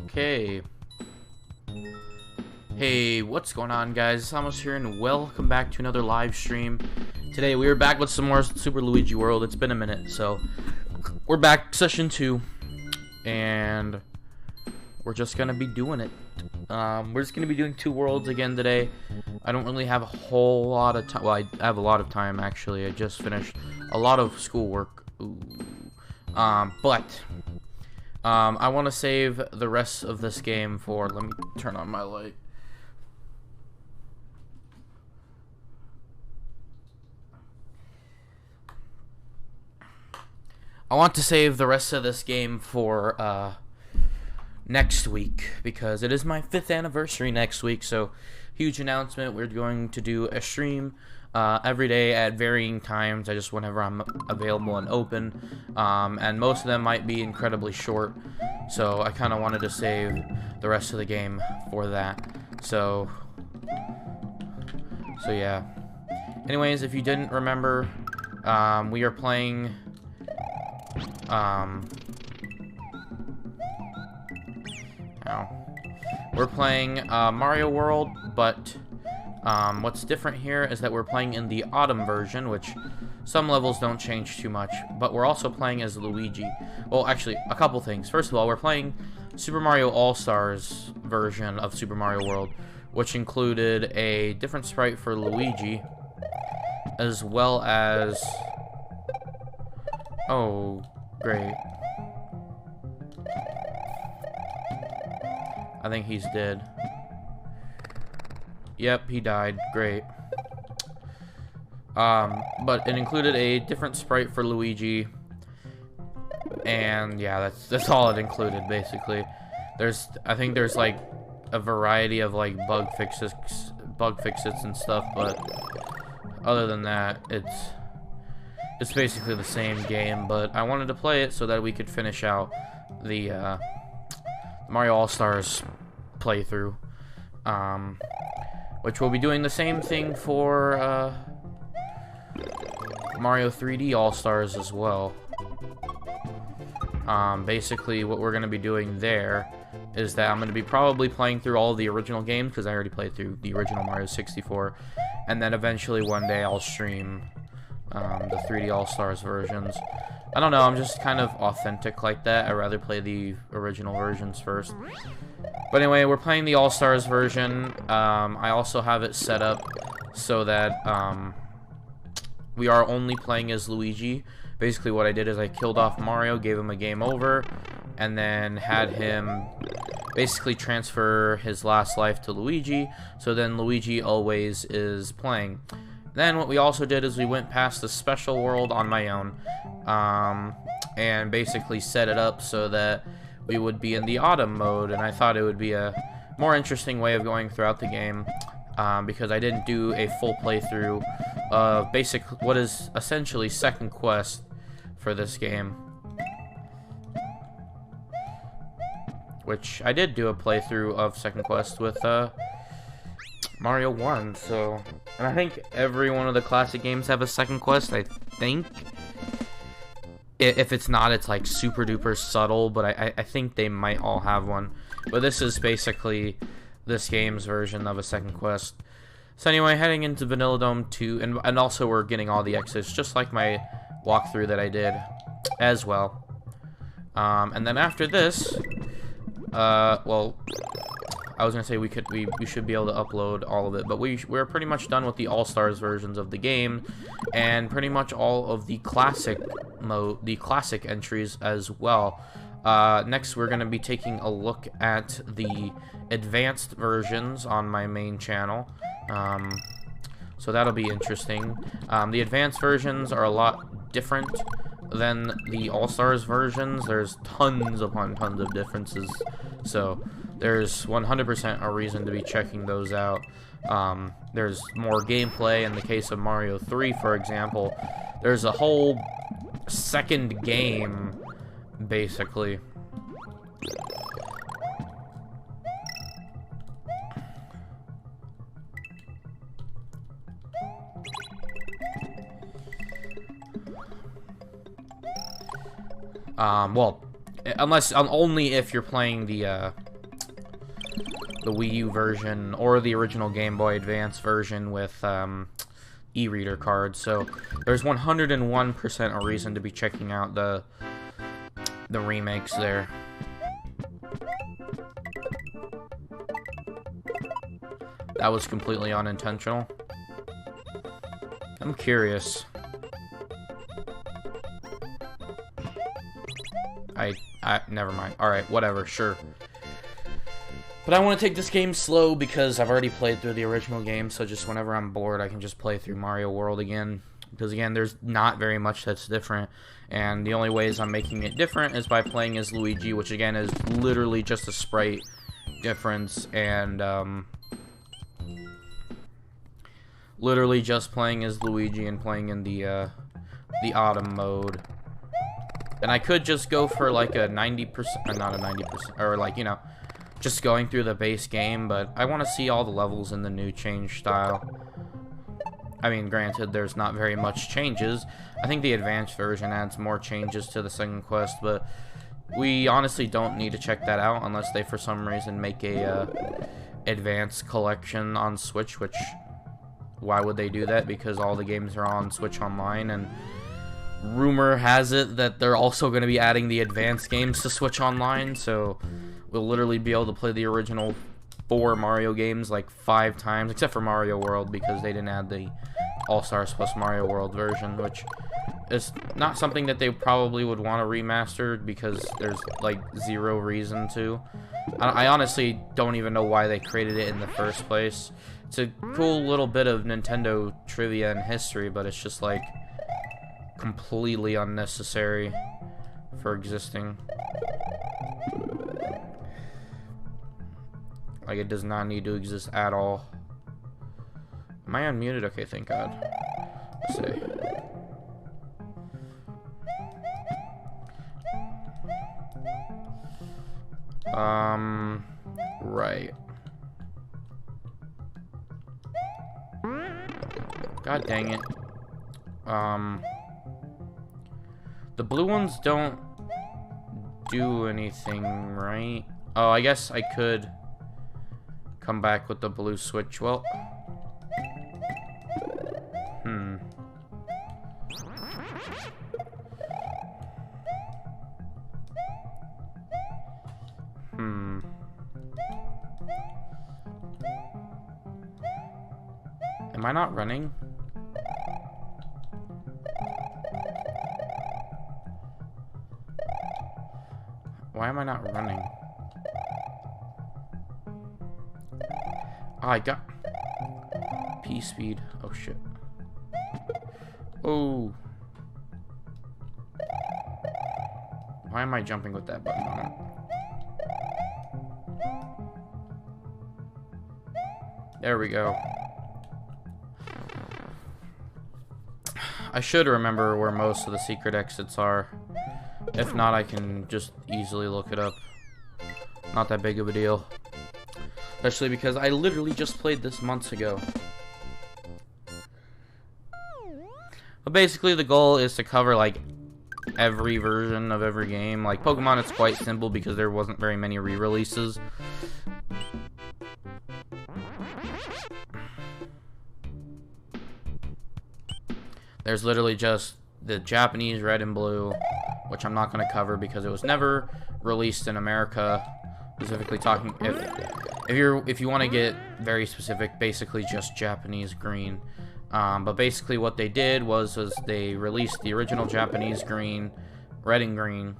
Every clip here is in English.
Okay. Hey, what's going on, guys? It's SMAS here, and welcome back to another live stream. Today we are back with some more Super Luigi World. It's been a minute, so we're back, session 2, and we're just gonna be doing it. We're just gonna be doing 2 worlds again today. I don't really have a whole lot of time. Well, I have a lot of time actually. I just finished a lot of schoolwork. But I want to save the rest of this game for. Let me turn on my light. I want to save the rest of this game for next week, because it is my 5th anniversary next week. So, huge announcement. We're going to do a stream every day at varying times. Just whenever I'm available and open, and most of them might be incredibly short, so I kind of wanted to save the rest of the game for that. So yeah. Anyways, if you didn't remember, we are playing we're playing Mario World, but what's different here is that we're playing in the autumn version, which some levels don't change too much, but we're also playing as Luigi. Well, actually, a couple things. First of all, we're playing Super Mario All-Stars version of Super Mario World, which included a different sprite for Luigi, as well as... Oh, great. I think he's dead. Yep, he died. Great. But it included a different sprite for Luigi, and yeah, that's all it included basically. I think there's like a variety of like bug fixes and stuff, but other than that, it's basically the same game. But I wanted to play it so that we could finish out the Mario All-Stars playthrough. Which we'll be doing the same thing for Mario 3D All-Stars as well. Basically, what we're going to be doing there is that I'm going to be probably playing through all of the original games, because I already played through the original Mario 64, and then eventually one day I'll stream the 3D All-Stars versions. I don't know, I'm just kind of authentic like that. I'd rather play the original versions first. But anyway, we're playing the All-Stars version. I also have it set up so that we are only playing as Luigi. Basically what I did is I killed off Mario, gave him a game over, and then had him basically transfer his last life to Luigi, so then Luigi always is playing. Then what we also did is we went past the special world on my own, and basically set it up so that we would be in the autumn mode, and I thought it would be a more interesting way of going throughout the game, because I didn't do a full playthrough of what is essentially second quest for this game. Which I did do a playthrough of second quest with Mario 1, so... And I think every one of the classic games have a second quest, I think. If it's not, it's like super duper subtle, but I think they might all have one. But this is basically this game's version of a second quest. So anyway, heading into Vanilla Dome 2, and also we're getting all the exits, just like my walkthrough that I did as well. And then after this, well, I was gonna say we should be able to upload all of it, but we're pretty much done with the All-Stars versions of the game, and pretty much all of the classic entries as well. Next, we're gonna be taking a look at the advanced versions on my main channel. So that'll be interesting. The advanced versions are a lot different than the All-Stars versions. There's tons upon tons of differences. So there's 100% a reason to be checking those out. There's more gameplay. In the case of Mario 3, for example, there's a whole second game, basically. Well, only if you're playing the Wii U version or the original Game Boy Advance version with e-reader cards. So there's 101% a reason to be checking out the remakes there. That was completely unintentional. I'm curious. Never mind. Alright, whatever, sure. But I want to take this game slow because I've already played through the original game, so just whenever I'm bored, I can just play through Mario World again. Because, again, there's not very much that's different. And the only ways I'm making it different is by playing as Luigi, which, again, is literally just a sprite difference. And, literally just playing as Luigi and playing in the autumn mode. And I could just go for like a 90%, or not a 90%, or like, you know, just going through the base game, but I want to see all the levels in the new change style. I mean, granted, there's not very much changes. I think the advanced version adds more changes to the second quest, but we honestly don't need to check that out unless they, for some reason, make a advanced collection on Switch, which, why would they do that? Because all the games are on Switch Online, and rumor has it that they're also going to be adding the advanced games to Switch Online, so we'll literally be able to play the original 4 Mario games like 5 times, except for Mario World, because they didn't add the All-Stars plus Mario World version, which is not something that they probably would want to remaster, because there's like 0 reason to. I honestly don't even know why they created it in the first place. It's a cool little bit of Nintendo trivia and history, but it's just like completely unnecessary for existing. Like, it does not need to exist at all. Am I unmuted? Okay, thank God. Let's see. Right. God dang it. The blue ones don't do anything, right? Oh, I guess I could come back with the blue switch. Well, Am I not running? Why am I not running? Oh, I got P speed. Oh shit. Oh. Why am I jumping with that button on it? There we go. I should remember where most of the secret exits are. If not, I can just easily look it up. Not that big of a deal. Especially because I literally just played this months ago. But basically the goal is to cover like every version of every game. Like Pokemon, it's quite simple because there wasn't very many re-releases. There's literally just the Japanese red and blue, which I'm not going to cover because it was never released in America. Specifically talking, if you want to get very specific, basically just Japanese green. But basically what they did was they released the original Japanese green, red and green,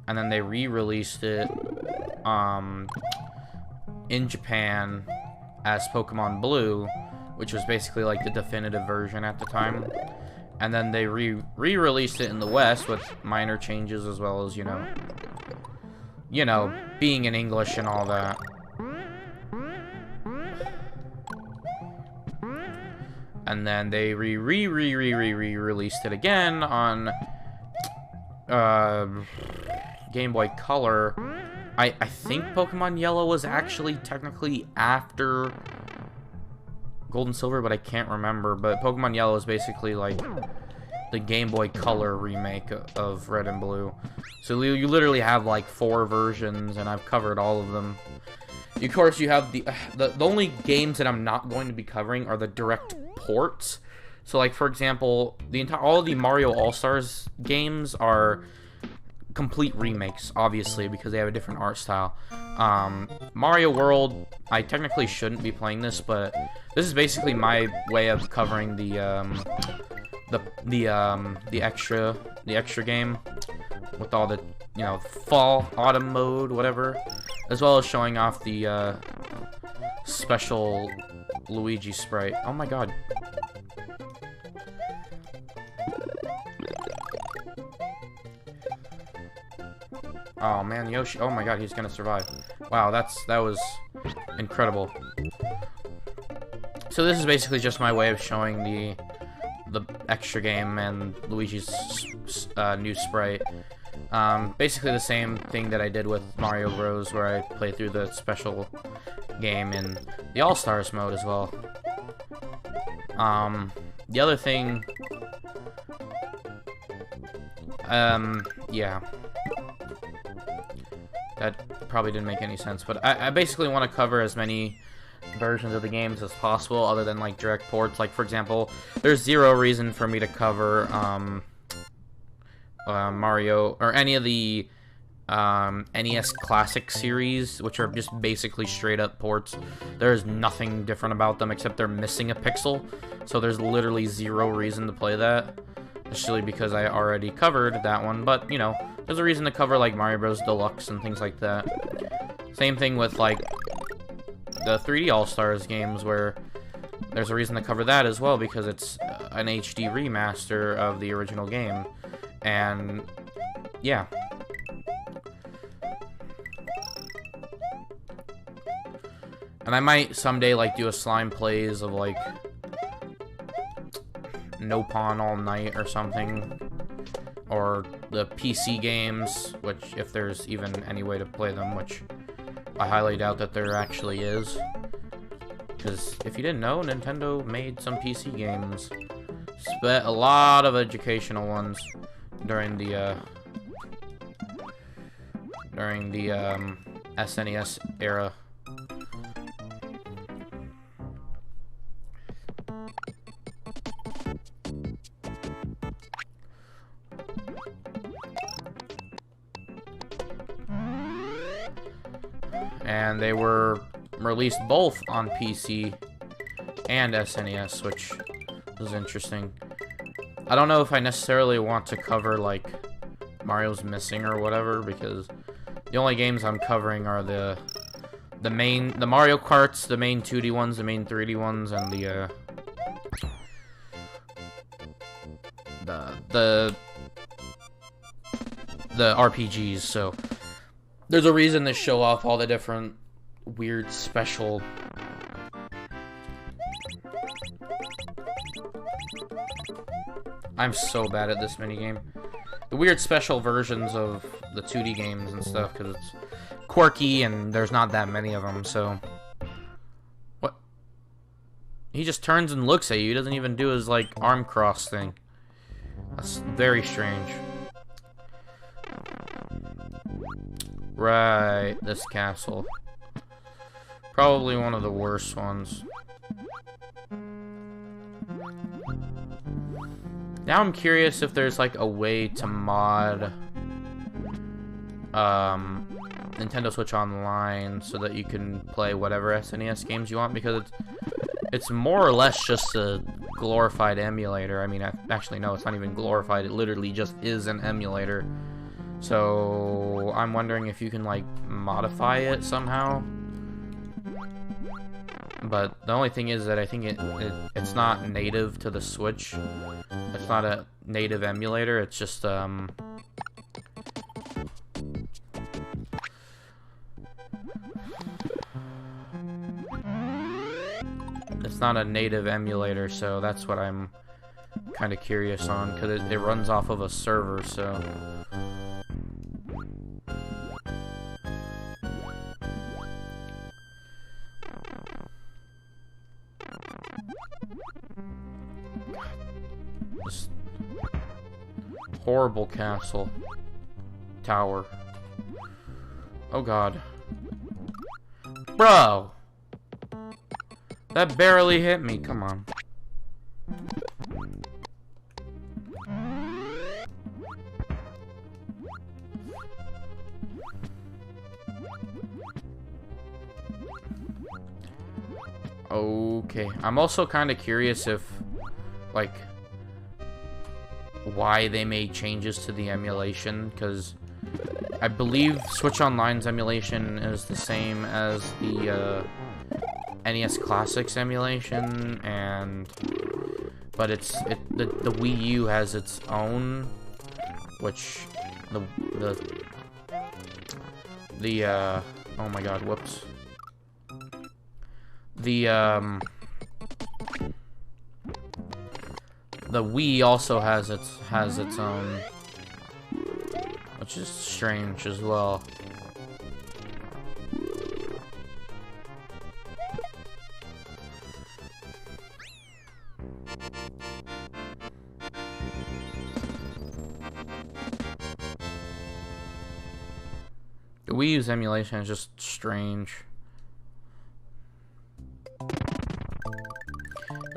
and then they re-released it in Japan as Pokemon Blue, which was basically like the definitive version at the time. And then they re-released it in the West with minor changes, as well as, you know, being in English and all that. And then they re-released it again on Game Boy Color. I think Pokemon Yellow was actually technically after Gold and Silver, but I can't remember. But Pokemon Yellow is basically like the Game Boy Color remake of Red and Blue. So you literally have like 4 versions, and I've covered all of them. Of course, you have the only games that I'm not going to be covering are the direct ports. So, like, for example, all of the Mario All-Stars games are complete remakes, obviously, because they have a different art style. Mario World, I technically shouldn't be playing this, but this is basically my way of covering the extra game with all the, you know, fall, autumn mode, whatever, as well as showing off the special Luigi sprite. Oh my god. Oh man, Yoshi. Oh my god, he's gonna survive. Wow, that was incredible. So this is basically just my way of showing the extra game and Luigi's new sprite. Basically the same thing that I did with Mario Bros, where I play through the special game in the All-Stars mode as well. The other thing, yeah, that probably didn't make any sense, but I basically want to cover as many versions of the games as possible, other than like direct ports. Like, for example, there's zero reason for me to cover Mario or any of the NES Classic series, which are just basically straight up ports. There's nothing different about them except they're missing a pixel, so there's literally zero reason to play that, especially because I already covered that one. But, you know, there's a reason to cover like Mario Bros. Deluxe and things like that. Same thing with like the 3D All-Stars games, where there's a reason to cover that as well, because it's an HD remaster of the original game. And yeah, and I might someday like do a slime plays of like No Pawn All Night or something, or the PC games, which, if there's even any way to play them, which I highly doubt that there actually is, because if you didn't know, Nintendo made some PC games, spent a lot of educational ones during the SNES era. And they were released both on PC and SNES, which was interesting. I don't know if I necessarily want to cover, like, Mario's Missing or whatever, because the only games I'm covering are the Mario Karts, the main 2D ones, the main 3D ones, and the RPGs. So there's a reason to show off all the different weird special I'm so bad at this minigame. The weird special versions of the 2D games and stuff, because it's quirky and there's not that many of them, so... What? He just turns and looks at you. He doesn't even do his, like, arm cross thing. That's very strange. Right, this castle. Probably one of the worst ones. Now I'm curious if there's like a way to mod Nintendo Switch Online so that you can play whatever SNES games you want, because it's more or less just a glorified emulator. I mean, actually no, it's not even glorified. It literally just is an emulator. So I'm wondering if you can like modify it somehow. But the only thing is that I think it's not native to the Switch. It's not a native emulator. It's just it's not a native emulator, so that's what I'm kind of curious on, because it runs off of a server, so. This horrible castle. Tower. Oh god. Bro! That barely hit me, come on. Okay, I'm also kind of curious if, like, why they made changes to the emulation, because I believe Switch Online's emulation is the same as the NES Classics emulation, but the Wii U has its own, which oh my god, whoops. The Wii also has its own, which is strange as well. The Wii U's emulation is just strange.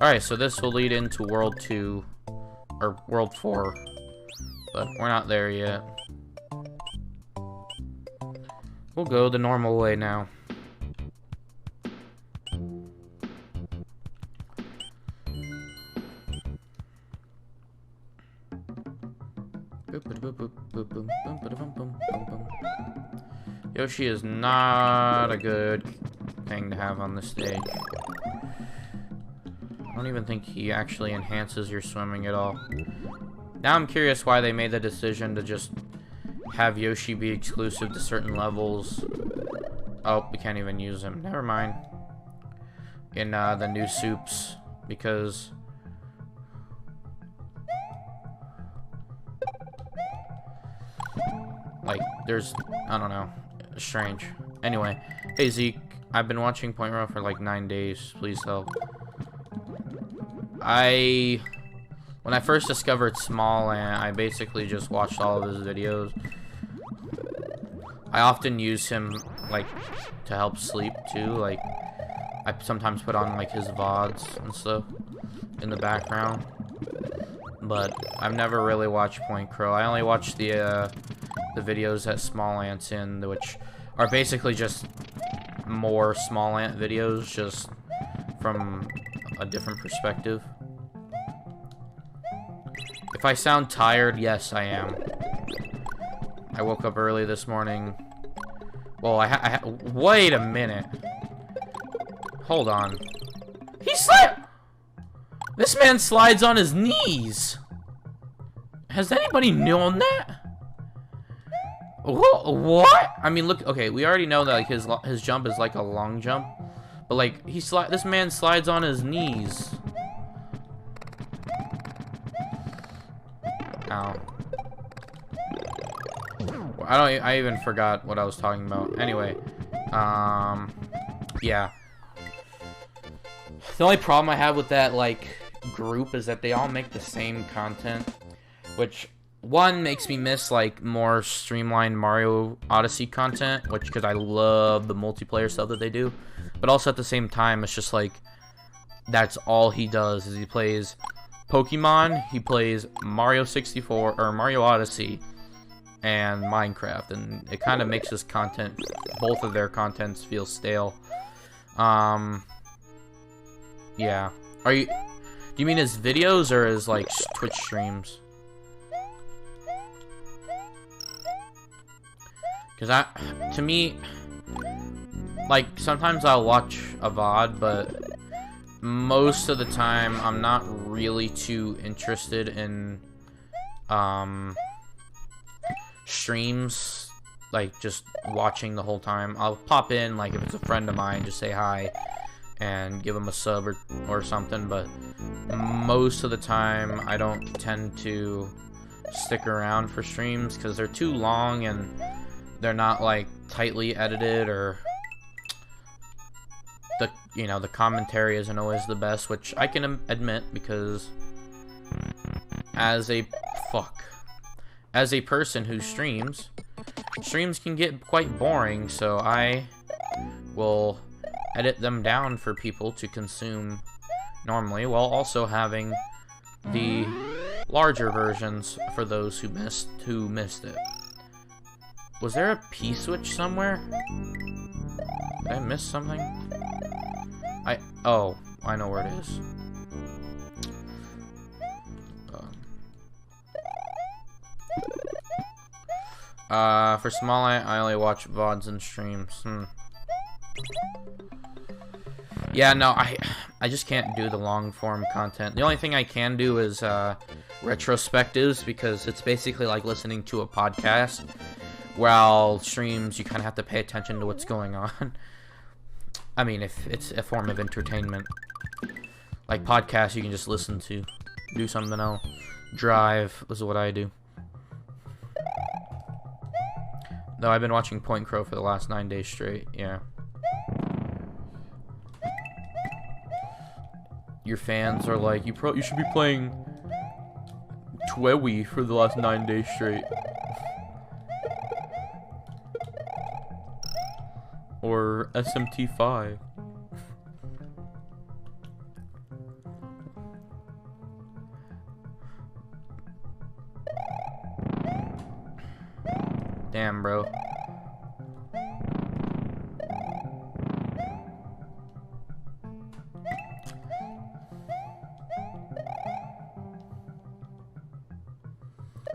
Alright, so this will lead into World 2, or World 4, but we're not there yet. We'll go the normal way now. Yoshi is not a good thing to have on the stage. I don't even think he actually enhances your swimming at all. Now I'm curious why they made the decision to just have Yoshi be exclusive to certain levels. Oh, we can't even use him. Never mind. In the new soups, because like there's, I don't know, strange. Anyway, hey Zeke, I've been watching Point Row for like 9 days. Please help. When I first discovered Smallant, I basically just watched all of his videos. I often use him, like, to help sleep, too. Like, I sometimes put on, like, his VODs and stuff in the background. But I've never really watched Point Crow. I only watch the videos that Smallant's in, which are basically just more Smallant videos, just from a different perspective. If I sound tired, yes, I am. I woke up early this morning. Well, wait a minute. Hold on. This man slides on his knees. Has anybody known that? What? I mean, look. Okay, we already know that like his jump is like a long jump, but like this man slides on his knees. Ow. I even forgot what I was talking about. Anyway, yeah. The only problem I have with that, like, group is that they all make the same content, which, one, makes me miss, like, more streamlined Mario Odyssey content, because I love the multiplayer stuff that they do, but also at the same time, it's just, like, that's all he does, is he plays Pokemon, he plays Mario 64, or Mario Odyssey, and Minecraft, and it kind of makes his content, both of their contents, feel stale. Yeah. Do you mean his videos, or his, like, Twitch streams? Because to me, like, sometimes I'll watch a VOD, but most of the time I'm not really too interested in streams, like just watching the whole time. I'll pop in, like if it's a friend of mine, just say hi and give them a sub or something, but most of the time I don't tend to stick around for streams because they're too long and they're not like tightly edited, or the, you know, the commentary isn't always the best, which I can admit, because as a person who streams can get quite boring, so I will edit them down for people to consume normally, while also having the larger versions for those who missed it. Was there a P-switch somewhere? Did I miss something? Oh, I know where it is. For Small I only watch VODs and streams. Yeah, no, I just can't do the long form content. The only thing I can do is retrospectives, because it's basically like listening to a podcast, while streams you kind of have to pay attention to what's going on. I mean, if it's a form of entertainment. Like podcasts you can just listen to, do something else. Drive is what I do. Though I've been watching Point Crow for the last 9 days straight, yeah. Your fans are like, you should be playing Twewy for the last 9 days straight. Or SMT5. Damn, bro.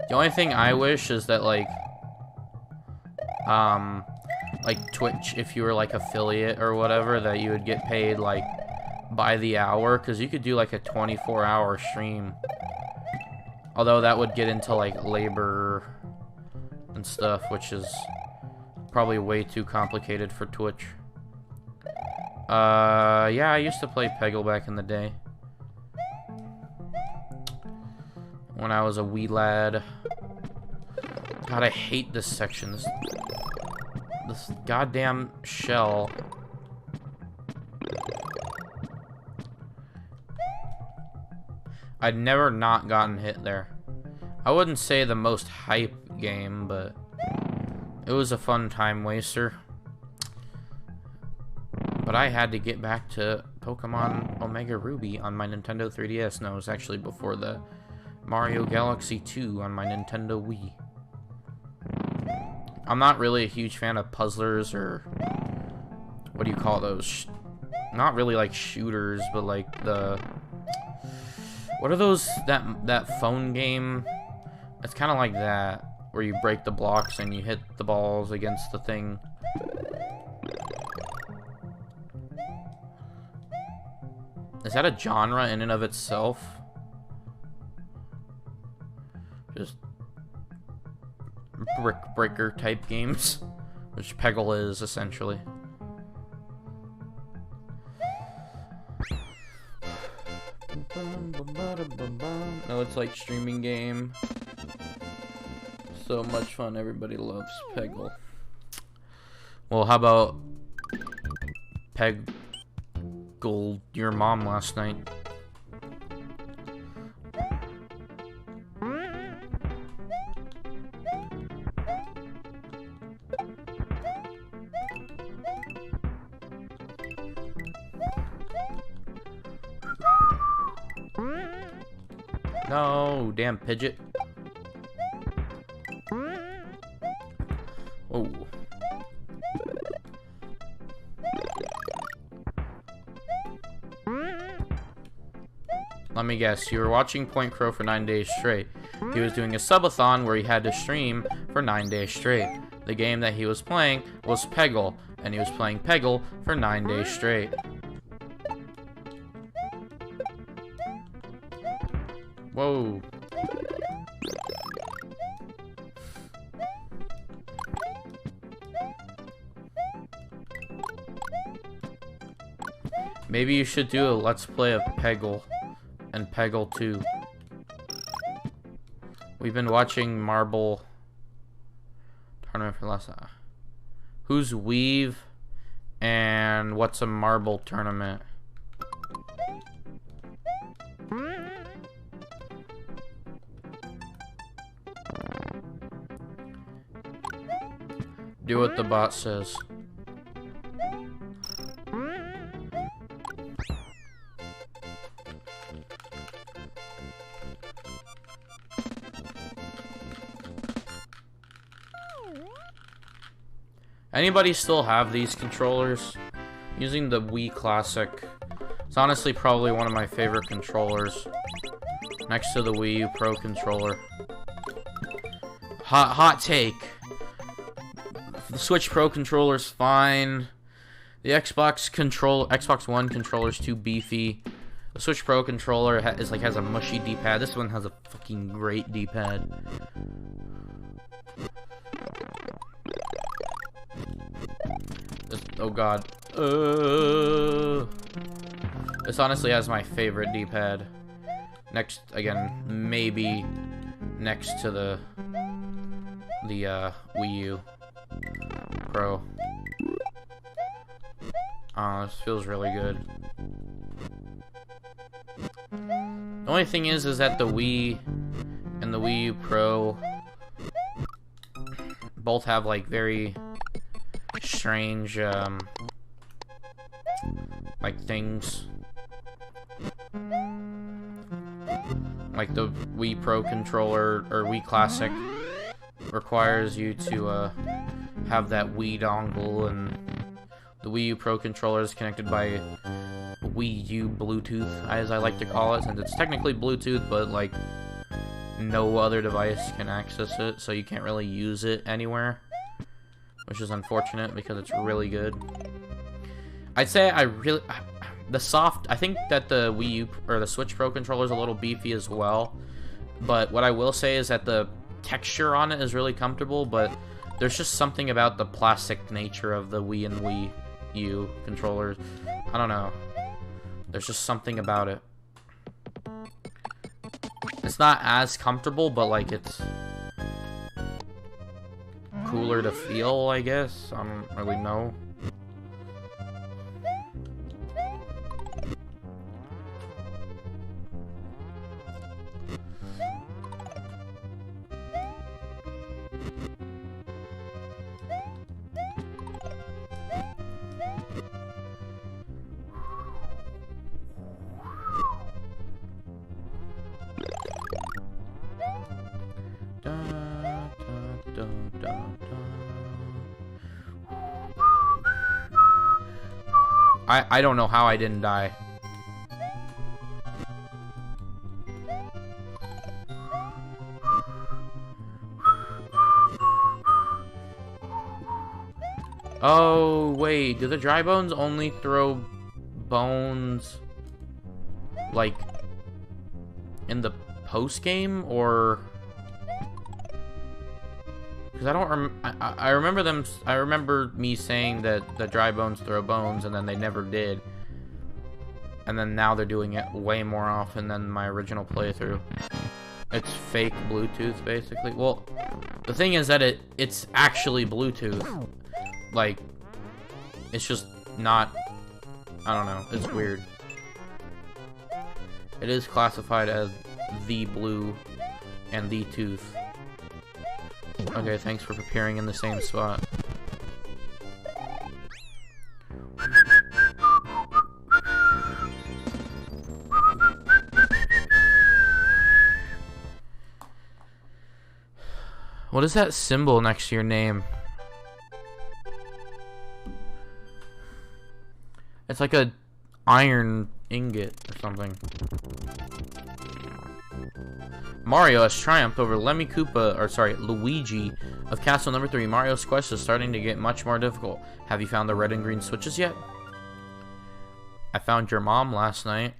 The only thing I wish is that, like Twitch, if you were like affiliate or whatever, that you would get paid like by the hour, because you could do like a 24-hour stream. Although that would get into like labor and stuff, which is probably way too complicated for Twitch. Yeah, I used to play Peggle back in the day, when I was a wee lad. God, I hate this section. This goddamn shell. I'd never not gotten hit there. I wouldn't say the most hype game, but it was a fun time waster. But I had to get back to Pokemon Omega Ruby on my Nintendo 3DS. No, it was actually before the Mario Galaxy 2 on my Nintendo Wii. I'm not really a huge fan of puzzlers, or what do you call those? Not really like shooters, but like the, what are those, that phone game? It's kind of like that, where you break the blocks and you hit the balls against the thing. Is that a genre in and of itself? Just brick breaker type games, which Peggle is essentially. No, it's like streaming game. So much fun. Everybody loves Peggle. Well, how about Peggle your mom last night? No, damn Pidgeot. Oh. Let me guess, you were watching Point Crow for 9 days straight. He was doing a subathon where he had to stream for 9 days straight. The game that he was playing was Peggle, and he was playing Peggle for 9 days straight. Whoa. Maybe you should do a Let's Play of Peggle and Peggle 2. We've been watching Marble Tournament for last. Who's Weave and what's a Marble Tournament? Do what the bot says. Anybody still have these controllers? Using the Wii Classic. It's honestly probably one of my favorite controllers. Next to the Wii U Pro controller. Hot take. The Switch Pro controller's fine. The Xbox One controller's too beefy. The Switch Pro controller has a mushy D-pad. This one has a fucking great D-pad. Oh god. This honestly has my favorite D-pad. Next, again, maybe next to the Wii U Pro. This feels really good. The only thing is that the Wii and the Wii U Pro both have like very strange like things. Like the Wii Pro controller or Wii Classic requires you to have that Wii dongle, and the Wii U Pro controller is connected by Wii U Bluetooth, as I like to call it, since it's technically Bluetooth, but like no other device can access it, so you can't really use it anywhere, which is unfortunate because it's really good. I'd say I think that the Wii U or the Switch Pro controller is a little beefy as well, but what I will say is that the texture on it is really comfortable, but there's just something about the plastic nature of the Wii and Wii U controllers. I don't know. There's just something about it. It's not as comfortable, but like it's cooler to feel, I guess. I don't really know. I don't know how I didn't die. Oh, wait. Do the dry bones only throw bones, like, in the post-game, or... Because I don't I remember them. I remember me saying that the dry bones throw bones, and then they never did. And then now they're doing it way more often than my original playthrough. It's fake Bluetooth, basically. Well, the thing is that it's actually Bluetooth. Like, it's just not. I don't know. It's weird. It is classified as the blue and the tooth. Okay, thanks for appearing in the same spot. What is that symbol next to your name? It's like a iron ingot or something. Mario has triumphed over Luigi of Castle Number 3. Mario's quest is starting to get much more difficult. Have you found the red and green switches yet? I found your mom last night.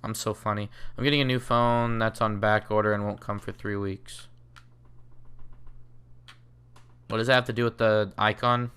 I'm so funny. I'm getting a new phone that's on back order and won't come for 3 weeks. What does that have to do with the icon?